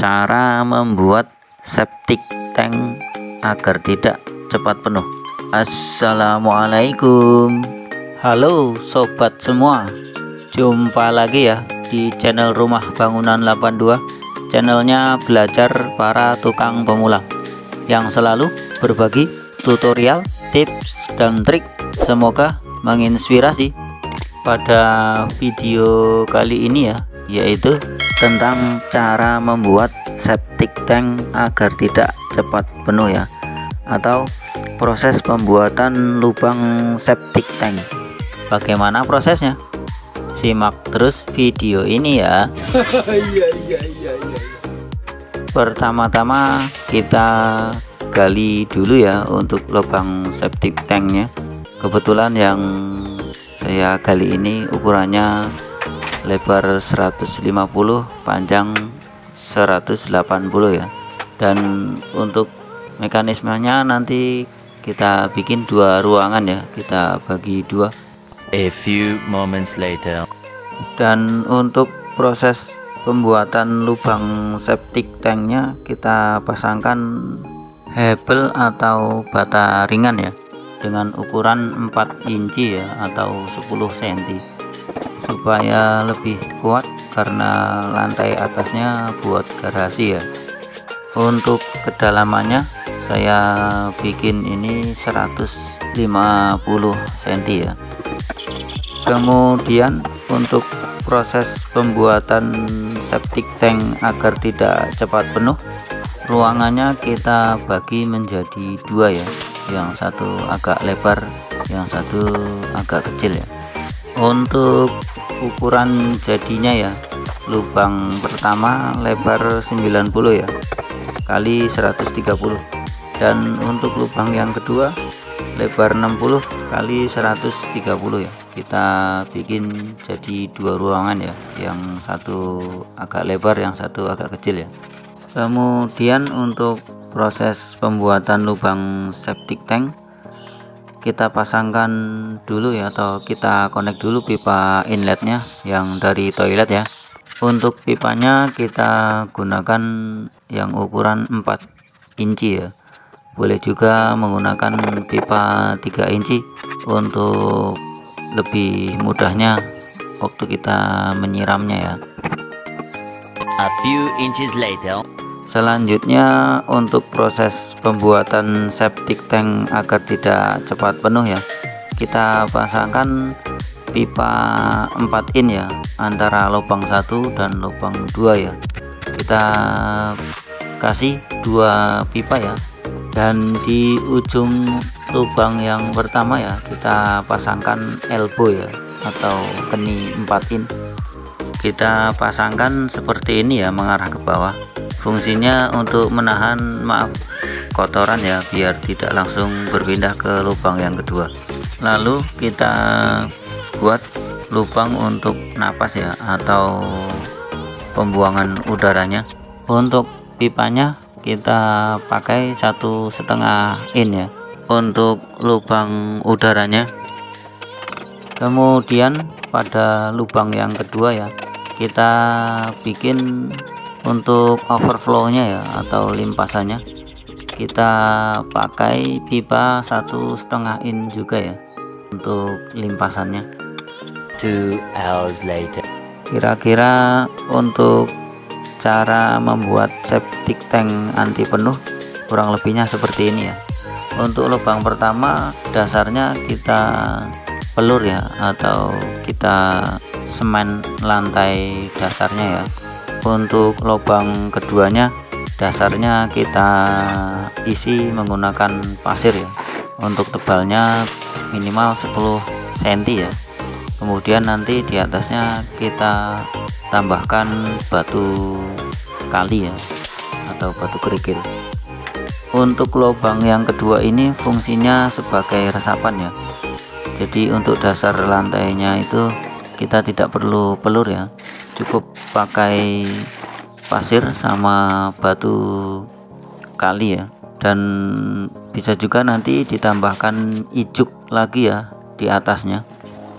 Cara membuat septic tank agar tidak cepat penuh. Assalamualaikum. Halo sobat semua, jumpa lagi ya di channel Rumah Bangunan 82, channelnya belajar para tukang pemula yang selalu berbagi tutorial, tips dan trik, semoga menginspirasi. Pada video kali ini yaitu tentang cara membuat septic tank agar tidak cepat penuh atau proses pembuatan lubang septic tank. Bagaimana prosesnya? Simak terus video ini ya. Pertama-tama kita gali dulu untuk lubang septic tanknya. Kebetulan yang saya gali ini ukurannya lebar 150, panjang 180 dan untuk mekanismenya nanti kita bikin dua ruangan kita bagi dua. A few moments later. Dan untuk proses pembuatan lubang septic tanknya kita pasangkan hebel atau bata ringan dengan ukuran 4 inci atau 10 cm supaya lebih kuat karena lantai atasnya buat garasi Untuk kedalamannya saya bikin ini 150 cm Kemudian untuk proses pembuatan septic tank agar tidak cepat penuh, ruangannya kita bagi menjadi dua yang satu agak lebar, yang satu agak kecil Untuk ukuran jadinya lubang pertama lebar 90 kali 130, dan untuk lubang yang kedua lebar 60 kali 130 kita bikin jadi dua ruangan yang satu agak lebar, yang satu agak kecil Kemudian untuk proses pembuatan lubang septic tank kita pasangkan dulu atau kita connect dulu pipa inletnya yang dari toilet Untuk pipanya kita gunakan yang ukuran 4 inci boleh juga menggunakan pipa 3 inci untuk lebih mudahnya waktu kita menyiramnya A few inches later. Selanjutnya untuk proses pembuatan septic tank agar tidak cepat penuh kita pasangkan pipa 4 in antara lubang 1 dan lubang 2 kita kasih 2 pipa dan di ujung lubang yang pertama kita pasangkan elbow atau keni 4 in. Kita pasangkan seperti ini mengarah ke bawah. Fungsinya untuk menahan kotoran biar tidak langsung berpindah ke lubang yang kedua. Lalu kita buat lubang untuk napas atau pembuangan udaranya. Untuk pipanya kita pakai 1,5 in untuk lubang udaranya. Kemudian pada lubang yang kedua kita bikin untuk overflow-nya atau limpasannya kita pakai pipa 1,5 in juga untuk limpasannya. 2 hours later. Kira-kira untuk cara membuat septic tank anti penuh kurang lebihnya seperti ini Untuk lubang pertama dasarnya kita pelur atau kita semen lantai dasarnya Untuk lubang keduanya dasarnya kita isi menggunakan pasir Untuk tebalnya minimal 10 cm Kemudian nanti di atasnya kita tambahkan batu kali atau batu kerikil. Untuk lubang yang kedua ini fungsinya sebagai resapan jadi untuk dasar lantainya itu kita tidak perlu pelur cukup pakai pasir sama batu kali dan bisa juga nanti ditambahkan ijuk lagi di atasnya.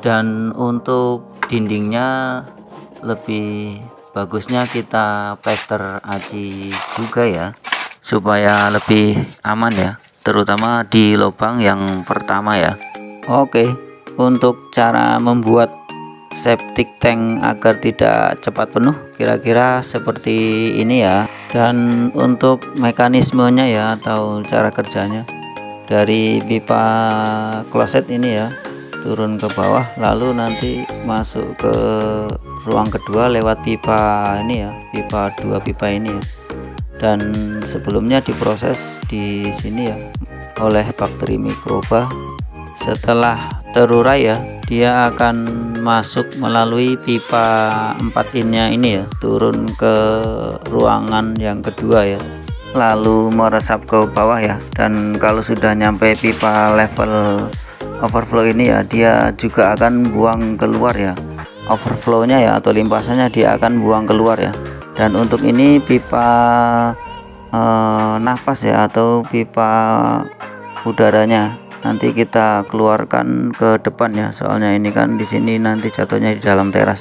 Dan untuk dindingnya lebih bagusnya kita plester aci juga ya, supaya lebih aman ya, terutama di lubang yang pertama ya. Oke, untuk cara membuat septic tank agar tidak cepat penuh kira-kira seperti ini ya. Dan untuk mekanismenya ya, atau cara kerjanya, dari pipa kloset ini ya, turun ke bawah lalu nanti masuk ke ruang kedua lewat pipa ini ya, pipa 2 pipa ini ya. Dan sebelumnya diproses di sini ya oleh bakteri mikroba. Setelah terurai ya, dia akan masuk melalui pipa 4 innya ini ya, turun ke ruangan yang kedua ya, lalu meresap ke bawah ya. Dan kalau sudah nyampe pipa level overflow ini ya, dia juga akan buang keluar ya, overflownya ya, atau limpasannya dia akan buang keluar ya. Dan untuk ini pipa nafas ya, atau pipa udaranya nanti kita keluarkan ke depan ya, soalnya ini kan di sini nanti jatuhnya di dalam teras.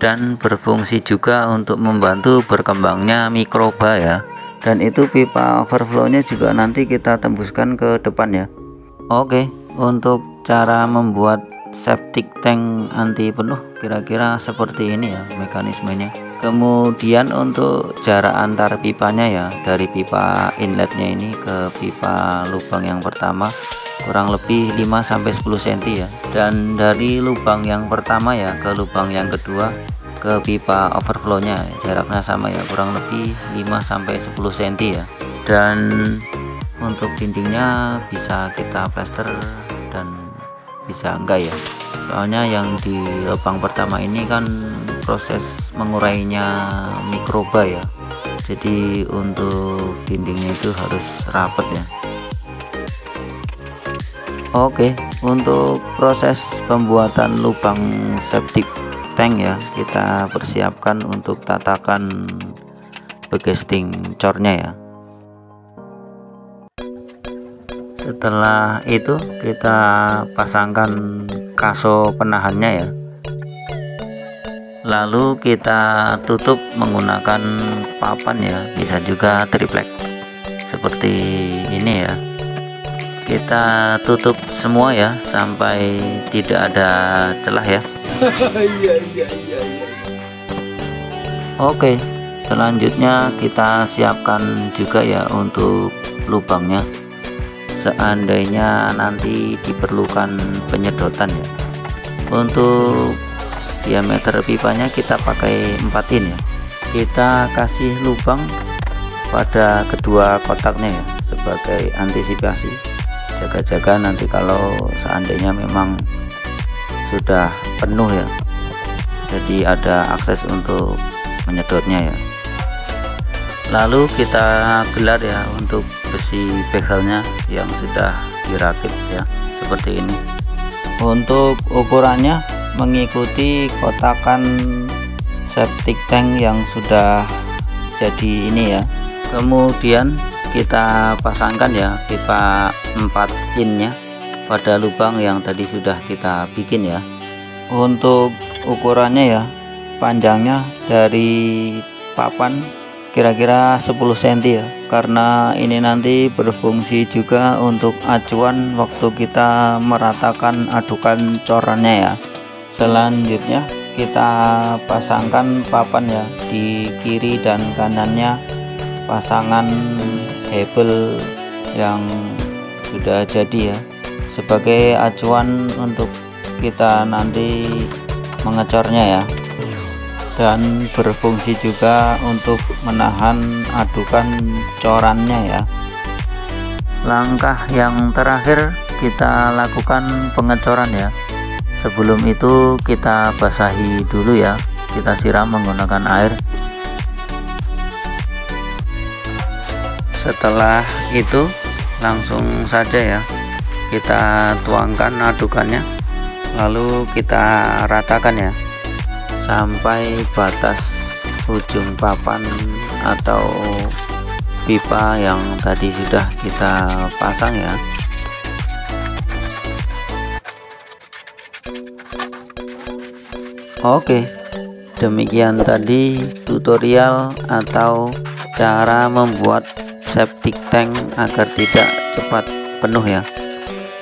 Dan berfungsi juga untuk membantu berkembangnya mikroba ya. Dan itu pipa overflownya juga nanti kita tembuskan ke depan ya. Oke, untuk cara membuat septic tank anti penuh kira-kira seperti ini ya mekanismenya. Kemudian untuk jarak antar pipanya ya, dari pipa inletnya ini ke pipa lubang yang pertama kurang lebih 5-10 cm ya. Dan dari lubang yang pertama ya ke lubang yang kedua ke pipa overflownya jaraknya sama ya, kurang lebih 5-10 cm ya. Dan untuk dindingnya bisa kita plester dan bisa enggak ya, soalnya yang di lubang pertama ini kan proses mengurainya mikroba ya, jadi untuk dindingnya itu harus rapat ya. Oke, untuk proses pembuatan lubang septic tank ya, kita persiapkan untuk tatakan begesting cornya ya. Setelah itu kita pasangkan kaso penahannya ya, lalu kita tutup menggunakan papan ya, bisa juga triplek seperti ini ya. Kita tutup semua ya sampai tidak ada celah ya. Oke, selanjutnya kita siapkan juga ya untuk lubangnya, seandainya nanti diperlukan penyedotan ya. Untuk diameter pipanya kita pakai 4 in ya. Kita kasih lubang pada kedua kotaknya ya, sebagai antisipasi, jaga-jaga nanti kalau seandainya memang sudah penuh ya, jadi ada akses untuk menyedotnya ya. Lalu kita gelar ya untuk besi bezelnya yang sudah dirakit ya, seperti ini. Untuk ukurannya mengikuti kotakan septic tank yang sudah jadi ini ya. Kemudian kita pasangkan ya pipa 4 innya pada lubang yang tadi sudah kita bikin ya. Untuk ukurannya ya, panjangnya dari papan kira-kira 10 cm ya, karena ini nanti berfungsi juga untuk acuan waktu kita meratakan adukan corannya ya. Selanjutnya kita pasangkan papan ya, di kiri dan kanannya pasangan hebel yang sudah jadi ya, sebagai acuan untuk kita nanti mengecornya ya. Dan berfungsi juga untuk menahan adukan corannya ya. Langkah yang terakhir kita lakukan pengecoran ya. Sebelum itu kita basahi dulu ya, kita siram menggunakan air. Setelah itu langsung saja ya kita tuangkan adukannya, lalu kita ratakan ya sampai batas ujung papan atau pipa yang tadi sudah kita pasang ya. Oke, Demikian tadi tutorial atau cara membuat septic tank agar tidak cepat penuh ya,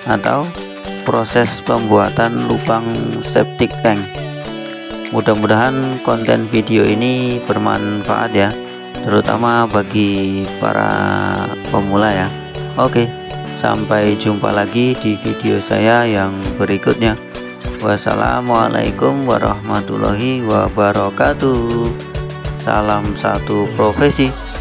atau proses pembuatan lubang septic tank. Mudah-mudahan konten video ini bermanfaat ya, terutama bagi para pemula ya. Oke, sampai jumpa lagi di video saya yang berikutnya. Wassalamualaikum warahmatullahi wabarakatuh. Salam satu profesi.